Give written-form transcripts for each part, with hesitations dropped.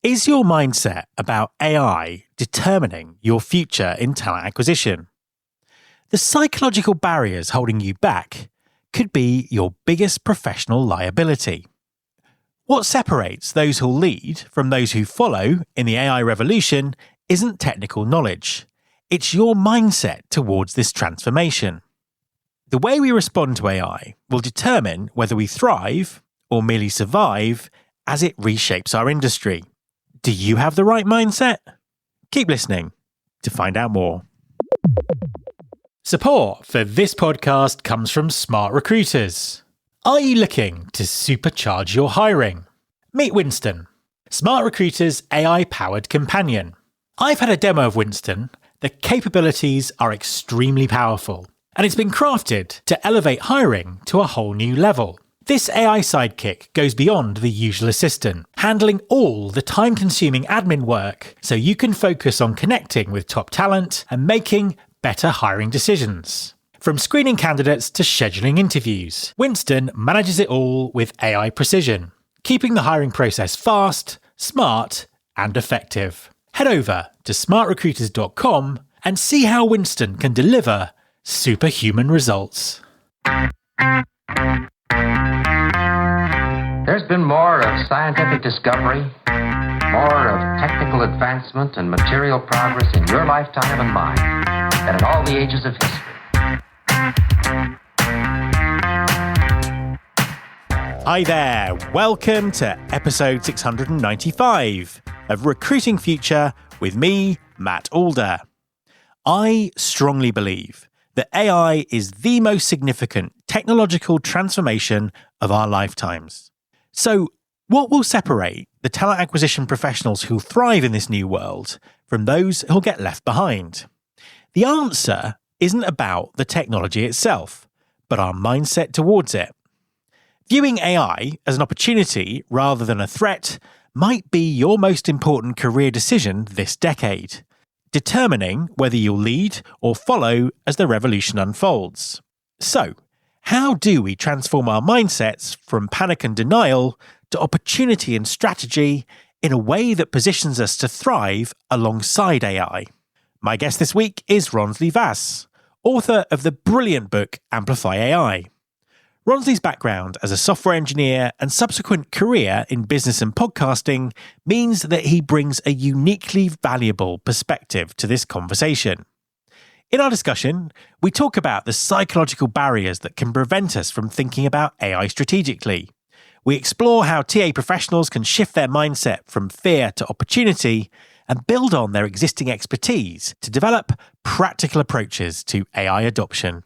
Is your mindset about AI determining your future in talent acquisition? The psychological barriers holding you back could be your biggest professional liability. What separates those who'll lead from those who follow in the AI revolution isn't technical knowledge. It's your mindset towards this transformation. The way we respond to AI will determine whether we thrive or merely survive as it reshapes our industry. Do you have the right mindset? Keep listening to find out more. Support for this podcast comes from Smart Recruiters. Are you looking to supercharge your hiring? Meet Winston, Smart Recruiters' AI-powered companion. I've had a demo of Winston. The capabilities are extremely powerful, and it's been crafted to elevate hiring to a whole new level. This AI sidekick goes beyond the usual assistant, handling all the time-consuming admin work so you can focus on connecting with top talent and making better hiring decisions. From screening candidates to scheduling interviews, Winston manages it all with AI precision, keeping the hiring process fast, smart, and effective. Head over to smartrecruiters.com and see how Winston can deliver superhuman results. There's been more of scientific discovery, more of technical advancement and material progress in your lifetime and mine than in all the ages of history. Hi there, welcome to episode 695 of Recruiting Future with me, Matt Alder. I strongly believe that AI is the most significant technological transformation of our lifetimes. So, what will separate the talent acquisition professionals who thrive in this new world from those who'll get left behind? The answer isn't about the technology itself, but our mindset towards it. Viewing AI as an opportunity rather than a threat might be your most important career decision this decade, determining whether you'll lead or follow as the revolution unfolds. So, how do we transform our mindsets from panic and denial to opportunity and strategy in a way that positions us to thrive alongside AI? My guest this week is Ronsley Vass, author of the brilliant book Amplify AI. Ronsley's background as a software engineer and subsequent career in business and podcasting means that he brings a uniquely valuable perspective to this conversation. In our discussion, we talk about the psychological barriers that can prevent us from thinking about AI strategically. We explore how TA professionals can shift their mindset from fear to opportunity and build on their existing expertise to develop practical approaches to AI adoption.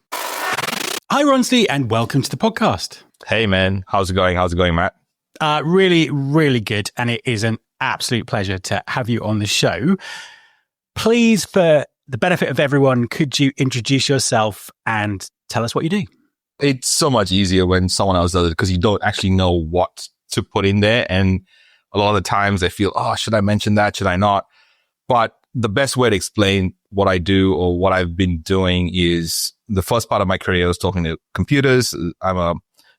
Hi, Ronsley, and welcome to the podcast. Hey, man. How's it going? How's it going, Matt? Really, really good. And it is an absolute pleasure to have you on the show. Please, for the benefit of everyone, could you introduce yourself and tell us what you do? It's so much easier when someone else does it because you don't actually know what to put in there. And a lot of the times I feel, should I mention that? Should I not? But the best way to explain what I do or what I've been doing is the first part of my career was talking to computers. I'm a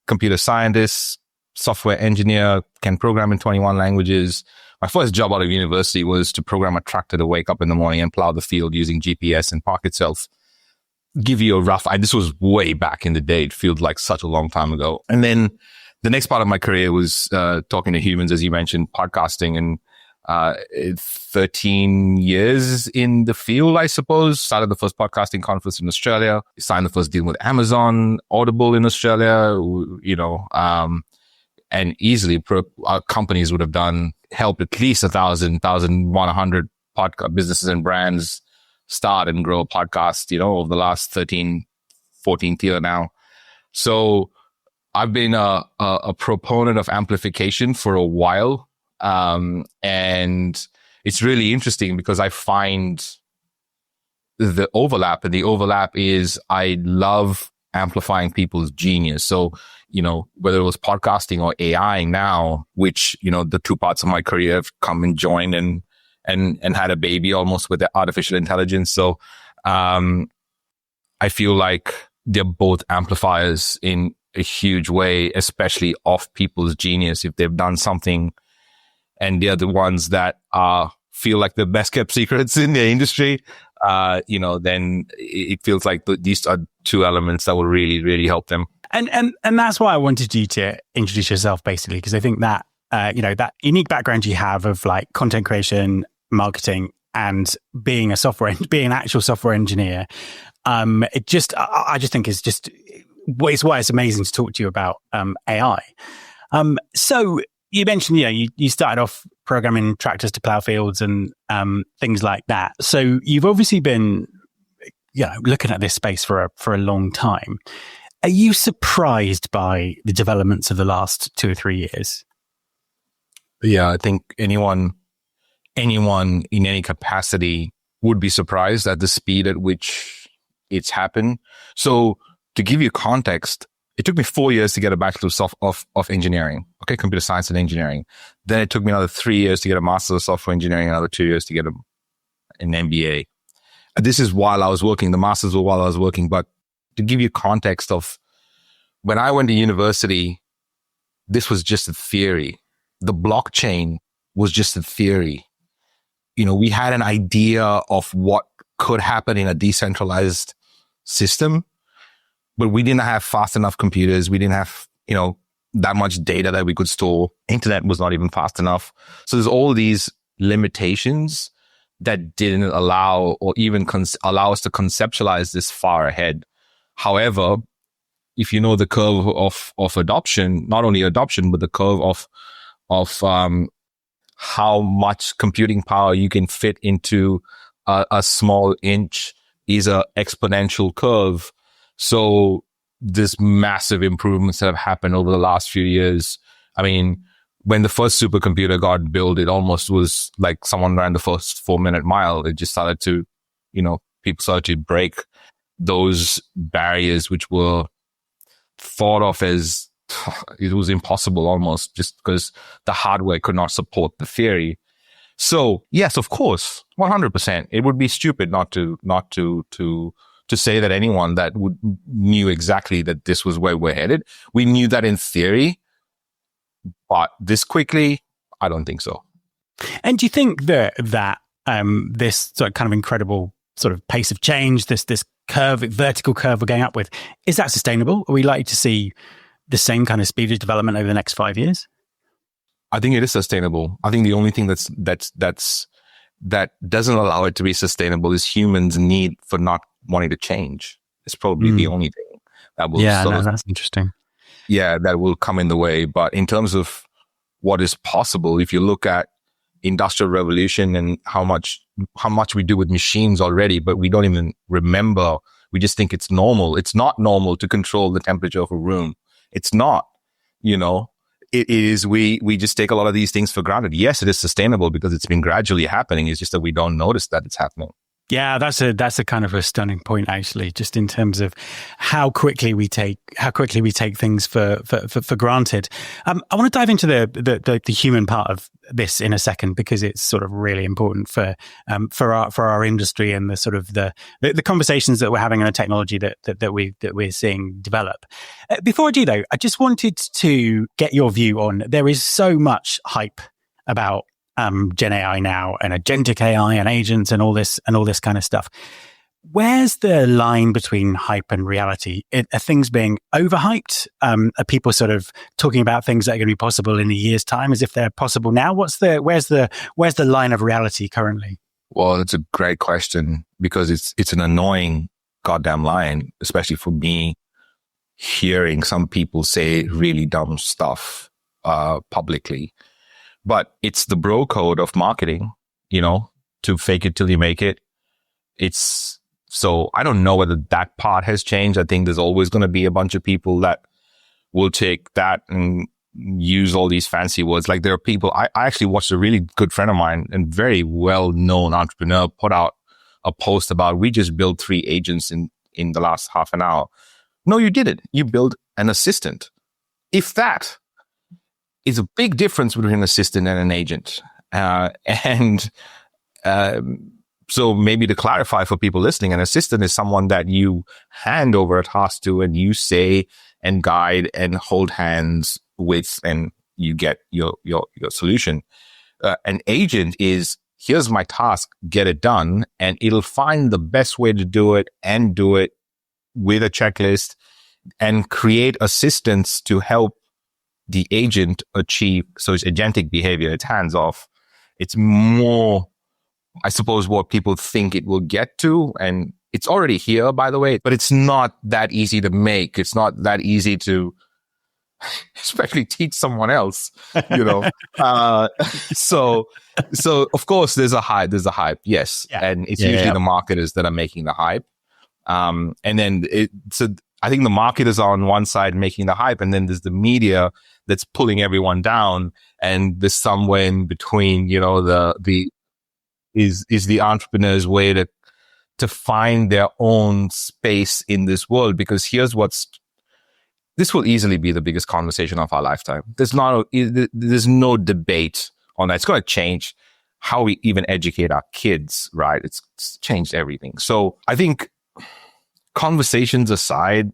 computer scientist, software engineer, can program in 21 languages. My first job out of university was to program a tractor to wake up in the morning and plow the field using GPS and park itself. Give you a rough, this was way back in the day. It feels like such a long time ago. And then the next part of my career was talking to humans, as you mentioned, podcasting, and 13 years in the field, I suppose. Started the first podcasting conference in Australia, signed the first deal with Amazon, Audible in Australia, and easily our companies would have helped at least 1,100 podcast businesses and brands start and grow a podcast, over the last 14th year now. So I've been a proponent of amplification for a while. And it's really interesting because I find the overlap, and the overlap is I love amplifying people's genius. So, whether it was podcasting or AI now, which, the two parts of my career have come and joined and had a baby almost with the artificial intelligence. So, I feel like they're both amplifiers in a huge way, especially of people's genius. If they've done something and they're the ones that feel like the best kept secrets in the industry, then it feels like these are two elements that will really, really help them. And that's why I wanted you to introduce yourself, basically, because I think that, that unique background you have of like content creation, marketing, and being an actual software engineer, I just think it's why it's amazing to talk to you about AI. So you mentioned, you started off programming tractors to plow fields and things like that. So you've obviously been, looking at this space for a long time. Are you surprised by the developments of the last 2 or 3 years? Yeah, I think anyone in any capacity would be surprised at the speed at which it's happened. So to give you context, it took me 4 years to get a bachelor's of engineering, computer science and engineering. Then it took me another 3 years to get a master's of software engineering, another 2 years to get an MBA. This is while I was working. The master's were while I was working. But to give you context of when I went to university, this was just a theory. The blockchain was just a theory. We had an idea of what could happen in a decentralized system, but we didn't have fast enough computers. We didn't have, that much data that we could store. Internet was not even fast enough. So there's all these limitations that didn't allow or even allow us to conceptualize this far ahead. However, if you know the curve of adoption, not only adoption, but the curve of how much computing power you can fit into a small inch is a exponential curve. So this massive improvements that have happened over the last few years. I mean, when the first supercomputer got built, it almost was like someone ran the first 4-minute mile. It just started to, people started to break those barriers, which were thought of as it was impossible almost, just because the hardware could not support the theory. So yes, of course, 100%. It would be stupid not to say that anyone that knew exactly that this was where we're headed. We knew that in theory, but this quickly, I don't think so. And do you think that this sort of kind of incredible sort of pace of change, this vertical curve we're going up with, is that sustainable? Are we likely to see the same kind of speed of development over the next 5 years? I think it is sustainable. I think the only thing that doesn't allow it to be sustainable is humans' need for not wanting to change. It's probably the only thing that will. That's interesting. Yeah, that will come in the way. But in terms of what is possible, if you look at Industrial Revolution and how much we do with machines already, but we don't even remember. We just think it's normal. It's not normal to control the temperature of a room. It's not. It is. We just take a lot of these things for granted. Yes, it is sustainable because it's been gradually happening. It's just that we don't notice that it's happening. Yeah, that's a kind of a stunning point, actually, just in terms of how quickly we take things for granted. I want to dive into the human part of this in a second, because it's sort of really important for our industry and the sort of the conversations that we're having and the technology that we're seeing develop. Before I do though, I just wanted to get your view on, there is so much hype about Gen AI now and agentic AI and agents and all this kind of stuff. Where's the line between hype and reality? Are things being overhyped? Are people sort of talking about things that are going to be possible in a year's time as if they're possible now? Where's the line of reality currently? Well, that's a great question, because it's an annoying goddamn line, especially for me, hearing some people say really dumb stuff publicly. But it's the bro code of marketing, to fake it till you make it. So I don't know whether that part has changed. I think there's always going to be a bunch of people that will take that and use all these fancy words. Like there are people, I actually watched a really good friend of mine and very well-known entrepreneur put out a post about, we just built 3 agents in the last half an hour. No, you didn't. You built an assistant. If that is a big difference between an assistant and an agent. So maybe to clarify for people listening, an assistant is someone that you hand over a task to and you say and guide and hold hands with, and you get your solution. an agent is, here's my task, get it done, and it'll find the best way to do it and do it with a checklist and create assistance to help the agent achieve. So it's agentic behavior. It's hands off. It's more, I suppose, what people think it will get to. And it's already here, by the way, but it's not that easy to make. It's not that easy to especially teach someone else, you know. So of course there's a hype. Yes. Yeah. And it's usually the marketers that are making the hype. And then I think the marketers are on one side making the hype, and then there's the media that's pulling everyone down. And there's somewhere in between, you know, the entrepreneur's way to find their own space in this world. Because this will easily be the biggest conversation of our lifetime. There's no debate on that. It's going to change how we even educate our kids, right? It's changed everything. So I think, conversations aside,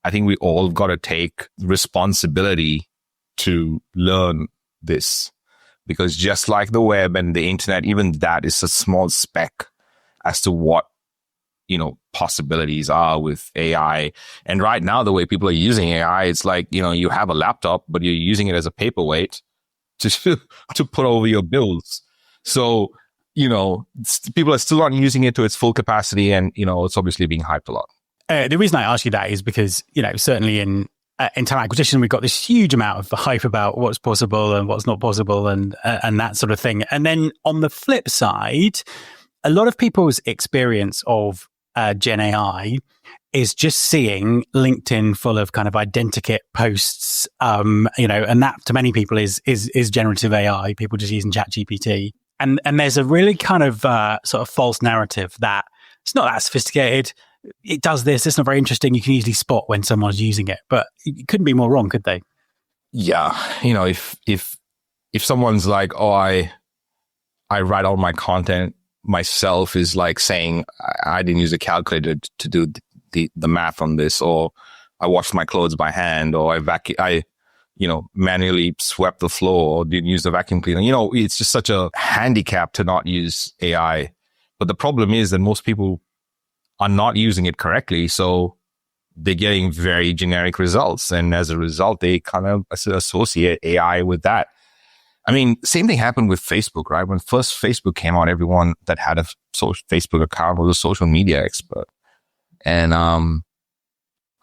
I think we all got to take responsibility to learn this, because just like the web and the internet, even that is a small speck as to what, you know, possibilities are with AI. And right now, the way people are using AI, it's like, you know, you have a laptop, but you're using it as a paperweight to put over your bills. So, you know, people are still not using it to its full capacity, and, you know, it's obviously being hyped a lot. The reason I ask you that is because, you know, certainly in talent acquisition, we've got this huge amount of hype about what's possible and what's not possible and that sort of thing. And then on the flip side, a lot of people's experience of Gen AI is just seeing LinkedIn full of kind of identikit posts, you know, and that to many people is generative AI, people just using ChatGPT. And there's a really kind of sort of false narrative that it's not that sophisticated. It does this. It's not very interesting. You can easily spot when someone's using it, but it couldn't be more wrong, could they? Yeah. You know, if someone's like, oh, I write all my content myself, is like saying I didn't use a calculator to do the math on this, or I washed my clothes by hand, or I manually swept the floor, or didn't use the vacuum cleaner. You know, it's just such a handicap to not use AI. But the problem is that most people are not using it correctly. So they're getting very generic results. And as a result, they kind of associate AI with that. I mean, same thing happened with Facebook, right? When first Facebook came out, everyone that had a Facebook account was a social media expert. And I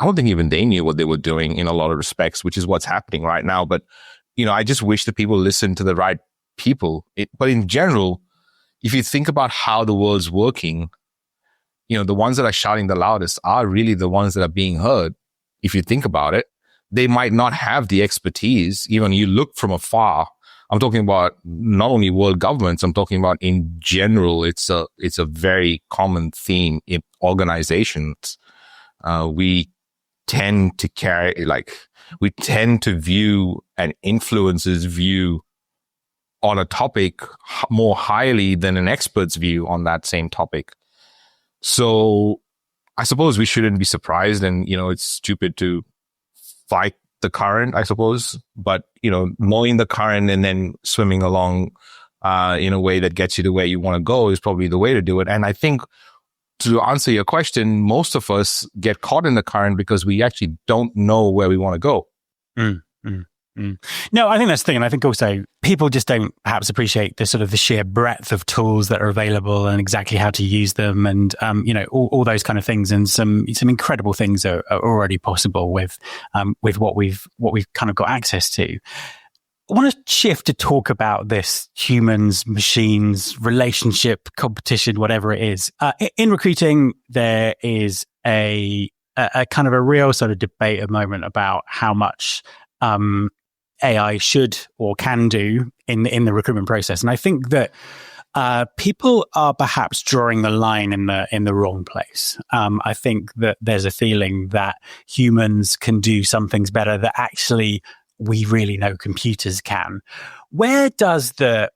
don't think even they knew what they were doing in a lot of respects, which is what's happening right now. But, you know, I just wish that people listen to the right people. But in general, if you think about how the world's working, you know, the ones that are shouting the loudest are really the ones that are being heard. If you think about it, they might not have the expertise. Even you look from afar. I'm talking about not only world governments, I'm talking about in general. It's a very common theme in organizations. We tend to view an influencer's view on a topic more highly than an expert's view on that same topic. So I suppose we shouldn't be surprised, and, you know, it's stupid to fight the current, I suppose, but, you know, knowing the current and then swimming along in a way that gets you to where you want to go is probably the way to do it. And I think, to answer your question, most of us get caught in the current because we actually don't know where we want to go. No, I think that's the thing. And I think also people just don't perhaps appreciate the sort of the sheer breadth of tools that are available and exactly how to use them. And, you know, all those kind of things. And some incredible things are already possible with what we've kind of got access to. I want to shift to talk about this humans, machines, relationship, competition, whatever it is. In recruiting, there is a kind of a real sort of debate at the moment about how much AI should or can do in the recruitment process. And I think that people are perhaps drawing the line in the wrong place. I think that there's a feeling that humans can do some things better that actually we really know computers can. Where does the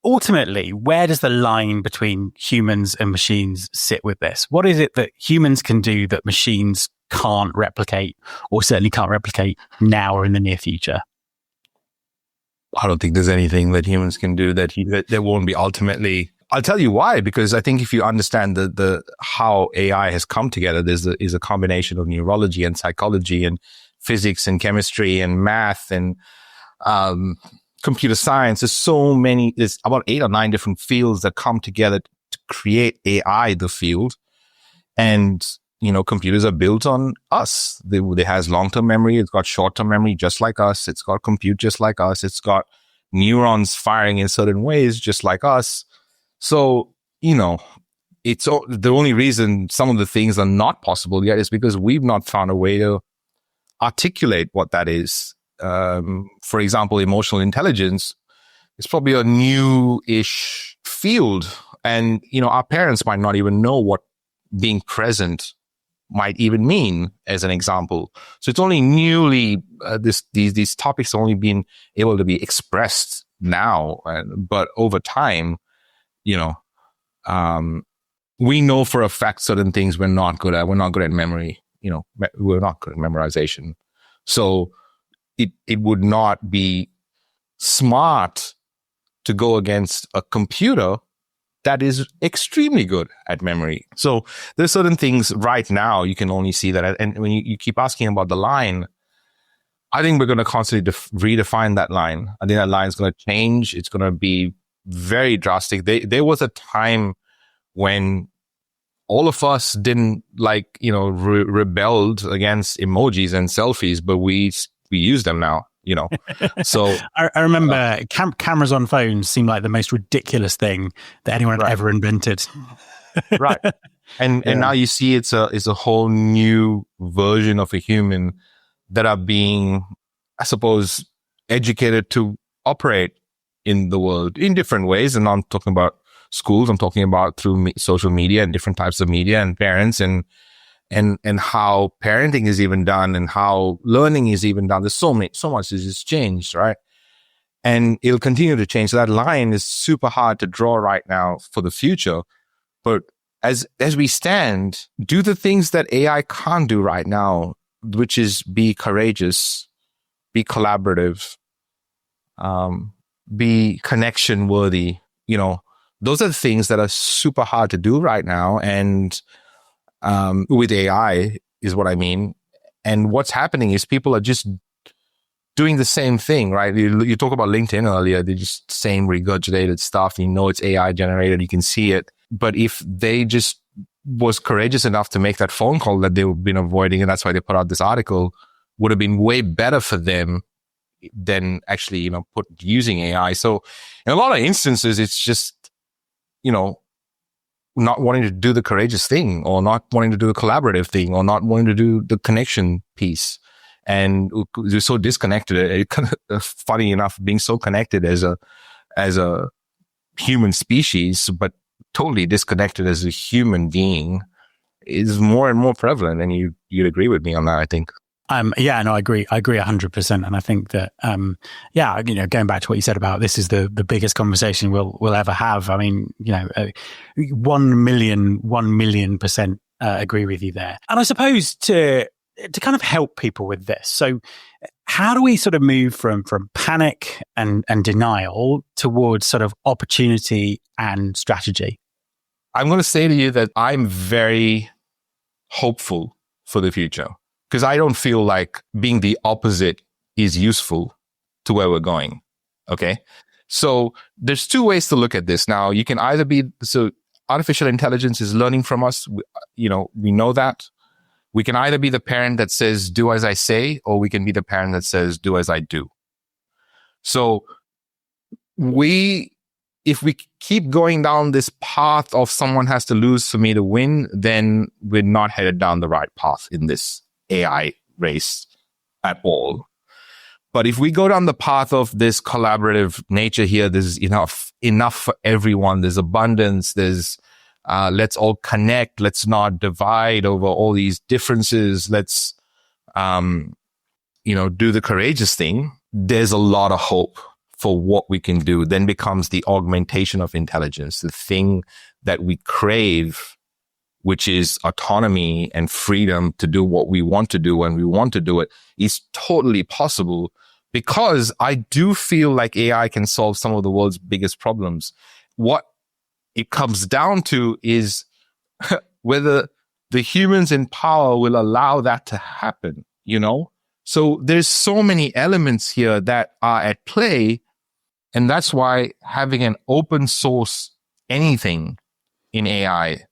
line between humans and machines sit with this? What is it that humans can do that machines can't replicate, or certainly can't replicate now or in the near future? I don't think there's anything that humans can do that won't be ultimately. I'll tell you why, because I think if you understand the how AI has come together, is a combination of neurology and psychology and physics and chemistry and math and computer science. There's about 8 or 9 different fields that come together to create AI, the field. And, computers are built on us. It has long-term memory. It's got short-term memory, just like us. It's got compute, just like us. It's got neurons firing in certain ways, just like us. So, it's the only reason some of the things are not possible yet is because we've not found a way to articulate what that is. For example, emotional intelligence is probably a new-ish field. And, our parents might not even know what being present might even mean, as an example. So it's only newly, these topics have only been able to be expressed now. But over time, we know for a fact certain things we're not good at. We're not good at memory. We're not good at memorization. So it would not be smart to go against a computer that is extremely good at memory. So there's certain things right now you can only see that. And when you keep asking about the line, I think we're going to constantly redefine that line. I think that line is going to change. It's going to be very drastic. There was a time when all of us didn't rebelled against emojis and selfies, but we use them now. So I remember cameras on phones seemed like the most ridiculous thing that anyone had ever invented. Right. And now you see it's a whole new version of a human that are being, I suppose, educated to operate in the world in different ways. And I'm talking about schools. I'm talking about through social media and different types of media and parents and how parenting is even done and how learning is even done. There's so much has changed, right? And it'll continue to change. So that line is super hard to draw right now for the future. But as we stand, do the things that AI can't do right now, which is be courageous, be collaborative, be connection worthy. Those are the things that are super hard to do right now. And with AI is what I mean. And what's happening is people are just doing the same thing, right? You talk about LinkedIn earlier. They're just saying regurgitated stuff. It's AI generated. You can see it. But if they just was courageous enough to make that phone call that they've been avoiding, and that's why they put out this article, would have been way better for them than actually, using AI. So in a lot of instances, it's just, not wanting to do the courageous thing or not wanting to do the collaborative thing or not wanting to do the connection piece. And you're so disconnected. Funny enough, being so connected as a human species, but totally disconnected as a human being is more and more prevalent. And you'd agree with me on that, I think. I agree. I agree 100%. And I think that, going back to what you said about this is the biggest conversation we'll ever have. I mean, 1 million% agree with you there. And I suppose to kind of help people with this. So how do we sort of move from panic and denial towards sort of opportunity and strategy? I'm going to say to you that I'm very hopeful for the future. Because I don't feel like being the opposite is useful to where we're going. Okay. So there's 2 ways to look at this. Now you can either artificial intelligence is learning from us. We know that. We can either be the parent that says, do as I say, or we can be the parent that says, do as I do. So if we keep going down this path of someone has to lose for me to win, then we're not headed down the right path in this AI race at all. But if we go down the path of this collaborative nature here, there's enough for everyone. There's abundance. There's let's all connect. Let's not divide over all these differences. Let's do the courageous thing. There's a lot of hope for what we can do. Then becomes the augmentation of intelligence, the thing that we crave, which is autonomy and freedom to do what we want to do when we want to do it, is totally possible because I do feel like AI can solve some of the world's biggest problems. What it comes down to is whether the humans in power will allow that to happen, you know? So there's so many elements here that are at play. And that's why having an open source anything in AI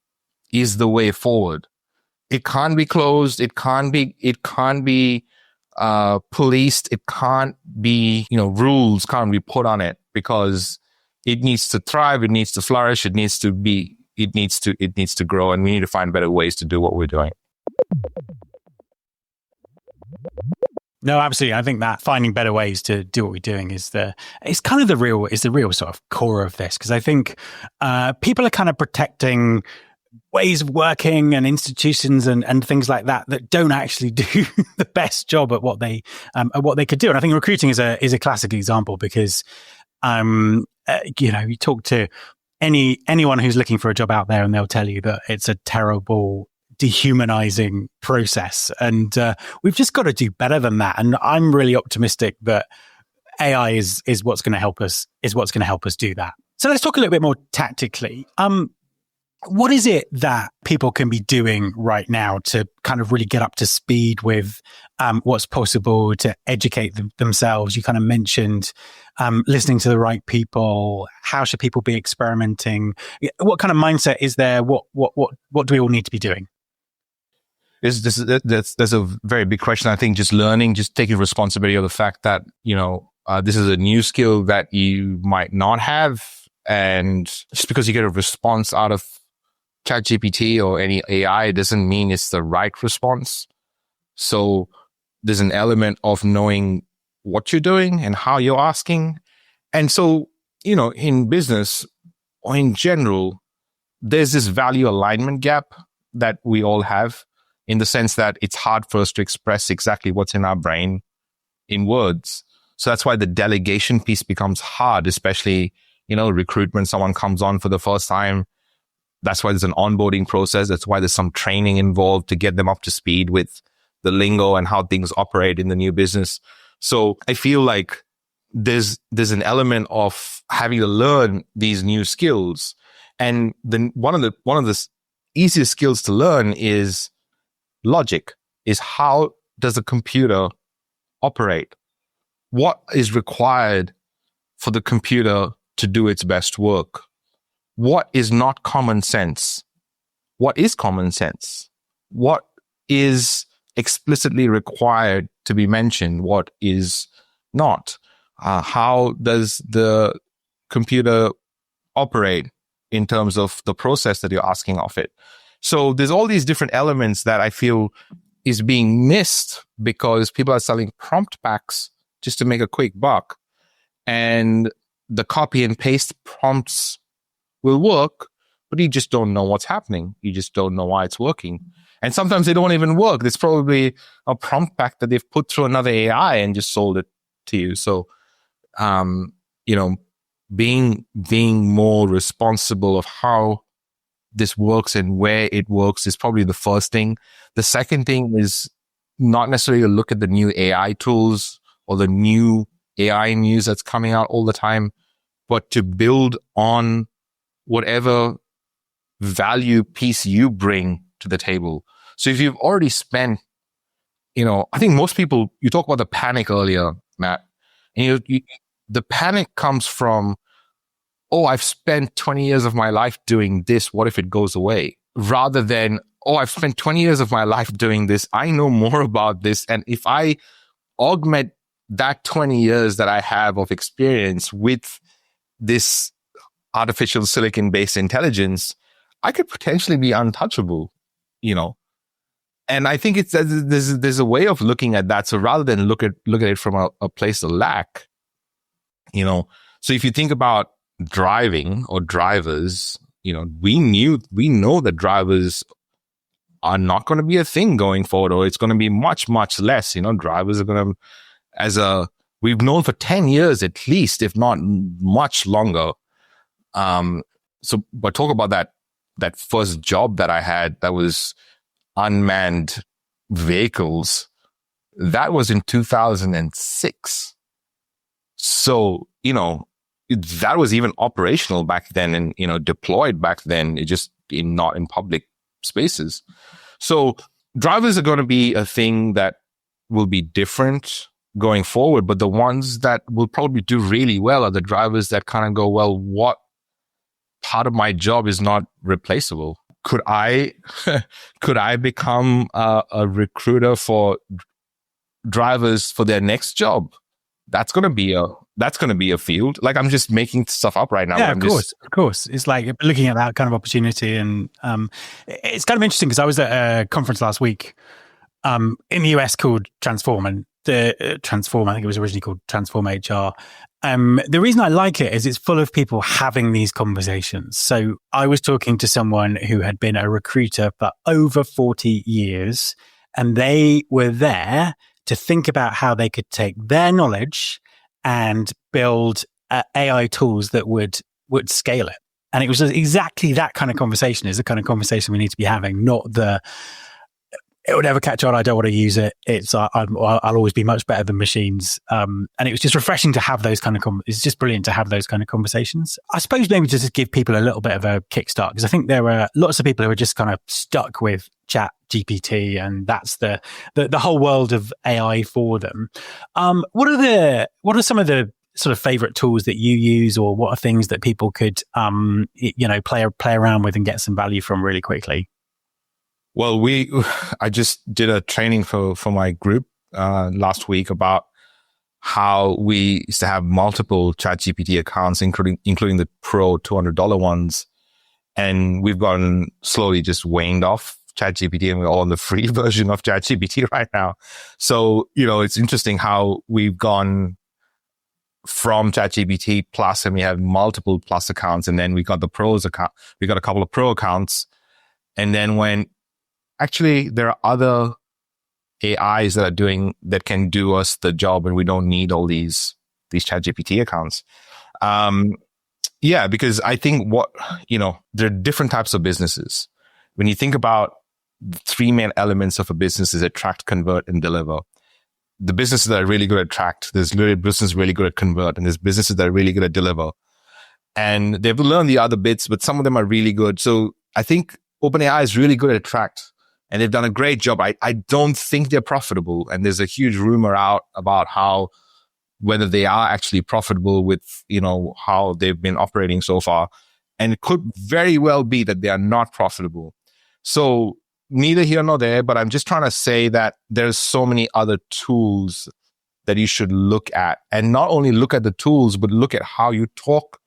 is the way forward. It can't be closed. It can't be policed. It can't be, rules can't be put on it, because it needs to thrive. It needs to flourish. It needs to grow. And we need to find better ways to do what we're doing. No, absolutely. I think that finding better ways to do what we're doing is the real sort of core of this. Because I think people are kind of protecting ways of working and institutions and things like that don't actually do the best job at what they could do. And I think recruiting is a classic example, because you talk to anyone who's looking for a job out there, and they'll tell you that it's a terrible, dehumanizing process, and we've just got to do better than that. And I'm really optimistic that AI is what's going to help us do that. So let's talk a little bit more tactically. What is it that people can be doing right now to kind of really get up to speed with what's possible to educate themselves? You kind of mentioned listening to the right people. How should people be experimenting? What kind of mindset is there? What do we all need to be doing? That's a very big question. I think just taking responsibility of the fact that, this is a new skill that you might not have. And just because you get a response out of ChatGPT or any AI doesn't mean it's the right response. So there's an element of knowing what you're doing and how you're asking. And so, in business or in general, there's this value alignment gap that we all have, in the sense that it's hard for us to express exactly what's in our brain in words. So that's why the delegation piece becomes hard, especially, recruitment. Someone comes on for the first time. That's why there's an onboarding process. That's why there's some training involved to get them up to speed with the lingo and how things operate in the new business. So I feel like there's an element of having to learn these new skills. And then one of the easiest skills to learn is logic, is how does a computer operate? What is required for the computer to do its best work? What is not common sense? What is common sense? What is explicitly required to be mentioned? What is not? How does the computer operate in terms of the process that you're asking of it? So there's all these different elements that I feel is being missed because people are selling prompt packs just to make a quick buck. And the copy and paste prompts will work, but you just don't know what's happening. You just don't know why it's working. And sometimes they don't even work. There's probably a prompt pack that they've put through another AI and just sold it to you. So, being more responsible of how this works and where it works is probably the first thing. The second thing is not necessarily to look at the new AI tools or the new AI news that's coming out all the time, but to build on whatever value piece you bring to the table. So if you've already spent, I think most people, you talk about the panic earlier, Matt, and the panic comes from, I've spent 20 years of my life doing this. What if it goes away? Rather than, I've spent 20 years of my life doing this. I know more about this. And if I augment that 20 years that I have of experience with this artificial silicon-based intelligence, I could potentially be untouchable, And I think there's a way of looking at that. So rather than look at it from a place of lack, So if you think about driving or drivers, we know that drivers are not going to be a thing going forward, or it's going to be much, much less. Drivers are going to, we've known for 10 years at least, if not much longer. But talk about that first job that I had that was unmanned vehicles. That was in 2006. So, that was even operational back then and, deployed back then, it just not in public spaces. So drivers are going to be a thing that will be different going forward, but the ones that will probably do really well are the drivers that kind of go, well, what part of my job is not replaceable? Could I become a recruiter for drivers for their next job? That's going to be a field. Like, I'm just making stuff up right now. Yeah, of course. It's like looking at that kind of opportunity, and it's kind of interesting because I was at a conference last week in the US called Transform, and the Transform, I think it was originally called Transform HR. The reason I like it is it's full of people having these conversations. So I was talking to someone who had been a recruiter for over 40 years, and they were there to think about how they could take their knowledge and build AI tools that would scale it. And it was exactly that kind of conversation is the kind of conversation we need to be having, not the, it would never catch on, I don't want to use it. It's, I'll always be much better than machines. And it was just refreshing to have those kind of, it's just brilliant to have those kind of conversations. I suppose maybe to just give people a little bit of a kickstart, because I think there are lots of people who are just kind of stuck with Chat GPT, and that's the whole world of AI for them. What are some of the sort of favorite tools that you use, or what are things that people could, play around with and get some value from really quickly? Well, I just did a training for my group last week about how we used to have multiple ChatGPT accounts, including the Pro $200 ones, and we've gotten slowly just waned off ChatGPT, and we're all on the free version of ChatGPT right now. So, it's interesting how we've gone from ChatGPT Plus, and we have multiple Plus accounts, and then we got the Pros account. We got a couple of Pro accounts, and then when actually there are other AIs that can do us the job, and we don't need all these ChatGPT accounts. Because I think there are different types of businesses. When you think about the three main elements of a business is attract, convert, and deliver. The businesses that are really good at attract, there's businesses really good at convert, and there's businesses that are really good at deliver. And they've learned the other bits, but some of them are really good. So I think OpenAI is really good at attract, and they've done a great job. I don't think they're profitable, and there's a huge rumor out about whether they are actually profitable with, how they've been operating so far. And it could very well be that they are not profitable. So neither here nor there, but I'm just trying to say that there's so many other tools that you should look at, and not only look at the tools, but look at how you talk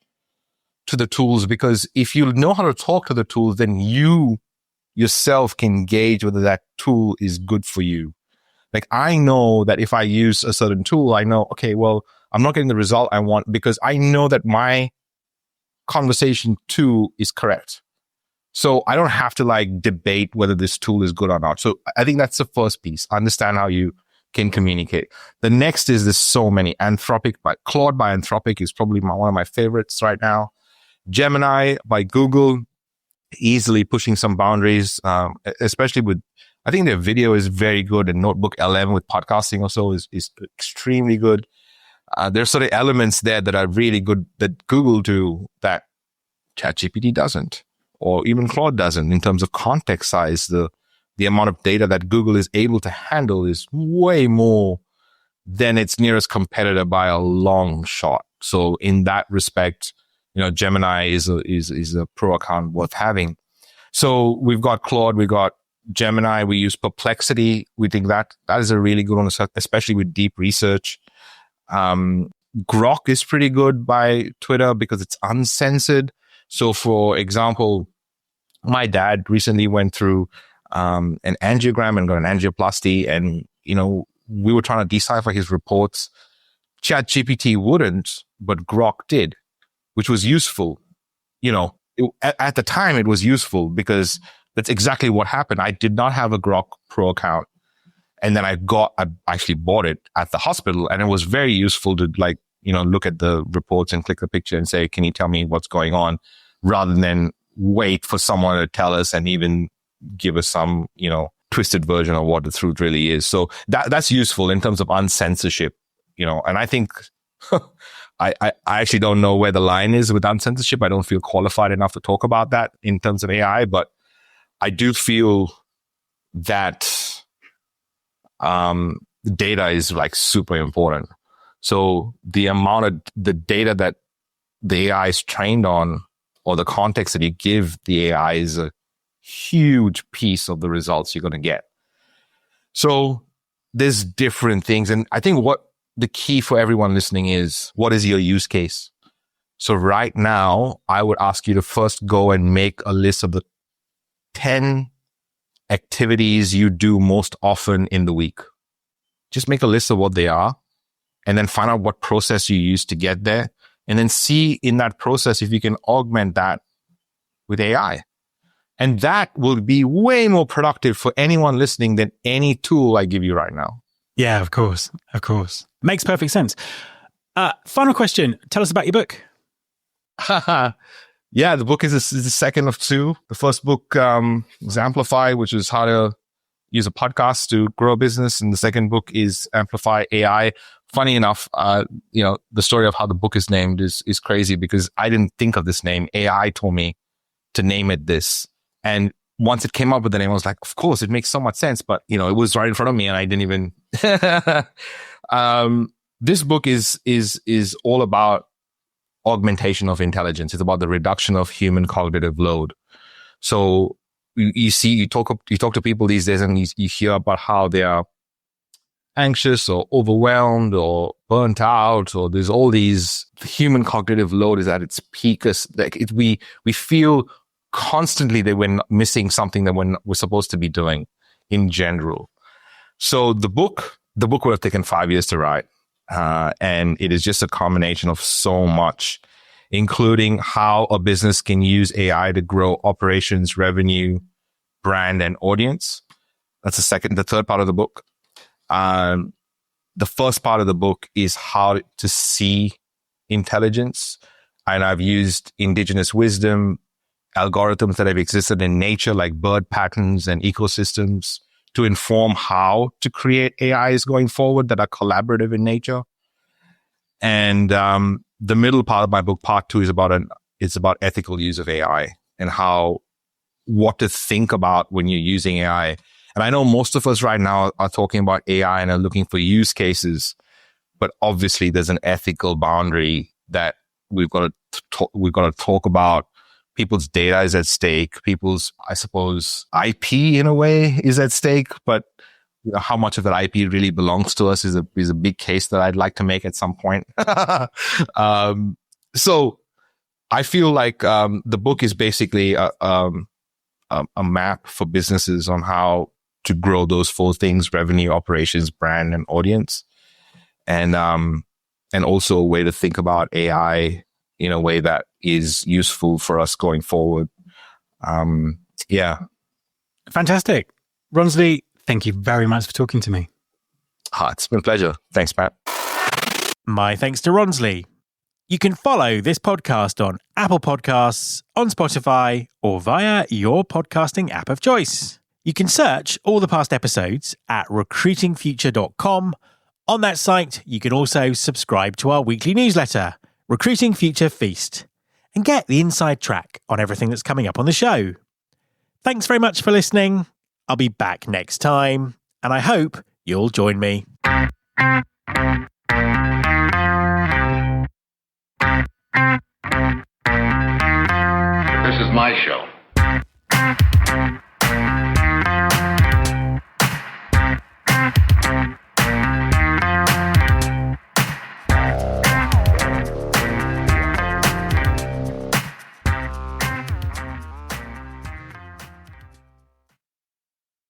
to the tools. Because if you know how to talk to the tools, then you yourself can gauge whether that tool is good for you. Like, I know that if I use a certain tool, I know, okay, well, I'm not getting the result I want because I know that my conversation tool is correct. So I don't have to debate whether this tool is good or not. So I think that's the first piece. Understand how you can communicate. The next is there's so many. Claude by Anthropic is probably one of my favorites right now. Gemini by Google, easily pushing some boundaries, especially with, I think their video is very good, and Notebook LM with podcasting also is extremely good. There's sort of elements there that are really good that Google do that ChatGPT doesn't, or even Claude doesn't. In terms of context size, the amount of data that Google is able to handle is way more than its nearest competitor by a long shot. So in that respect, Gemini is a pro account worth having. So we've got Claude, we've got Gemini, we use Perplexity. We think that is a really good one, especially with deep research. Grok is pretty good by Twitter because it's uncensored. So for example, my dad recently went through an angiogram and got an angioplasty, and we were trying to decipher his reports. ChatGPT wouldn't, but Grok did, which was useful. At the time it was useful because that's exactly what happened. I did not have a Grok Pro account, and then I actually bought it at the hospital, and it was very useful to look at the reports and click the picture and say, can you tell me what's going on, rather than wait for someone to tell us and even give us some, twisted version of what the truth really is. So that's useful in terms of uncensorship, and I think I actually don't know where the line is with uncensorship. I don't feel qualified enough to talk about that in terms of AI, but I do feel that data is like super important. So the amount of the data that the AI is trained on, or the context that you give the AI, is a huge piece of the results you're going to get. So there's different things. And I think what the key for everyone listening is, what is your use case? So right now, I would ask you to first go and make a list of the 10 activities you do most often in the week. Just make a list of what they are, and then find out what process you use to get there. And then see in that process if you can augment that with AI. And that will be way more productive for anyone listening than any tool I give you right now. Yeah, of course. Of course. Makes perfect sense. Final question. Tell us about your book. Yeah, the book is the second of two. The first book was Amplify, which is how to use a podcast to grow a business. And the second book is Amplify AI. Funny enough, the story of how the book is named is crazy, because I didn't think of this name. AI told me to name it this. And once it came up with the name, I was like, of course, it makes so much sense. But, it was right in front of me and I didn't even... This book is all about augmentation of intelligence. It's about the reduction of human cognitive load. So you talk to people these days and you hear about how they are anxious or overwhelmed or burnt out, or there's all these, human cognitive load is at its peak. We feel constantly that we're missing something that we're supposed to be doing in general. So the book would have taken 5 years to write. And it is just a combination of so much, including how a business can use AI to grow operations, revenue, brand, and audience. That's the third part of the book. The first part of the book is how to see intelligence. And I've used indigenous wisdom, algorithms that have existed in nature, like bird patterns and ecosystems, to inform how to create AIs going forward that are collaborative in nature. And the middle part of my book, part 2, is about ethical use of AI and what to think about when you're using AI. And I know most of us right now are talking about AI and are looking for use cases, but obviously there's an ethical boundary that we've got to talk about. People's data is at stake. People's, I suppose, IP in a way is at stake, but how much of that IP really belongs to us is a big case that I'd like to make at some point. So I feel like the book is basically a map for businesses on how to grow those 4 things: revenue, operations, brand, and audience. And also a way to think about AI in a way that is useful for us going forward. Yeah. Fantastic. Ronsley, thank you very much for talking to me. It's been a pleasure. Thanks, Matt. My thanks to Ronsley. You can follow this podcast on Apple Podcasts, on Spotify, or via your podcasting app of choice. You can search all the past episodes at recruitingfuture.com. On that site, you can also subscribe to our weekly newsletter, Recruiting Future Feast, and get the inside track on everything that's coming up on the show. Thanks very much for listening. I'll be back next time, and I hope you'll join me. This is my show.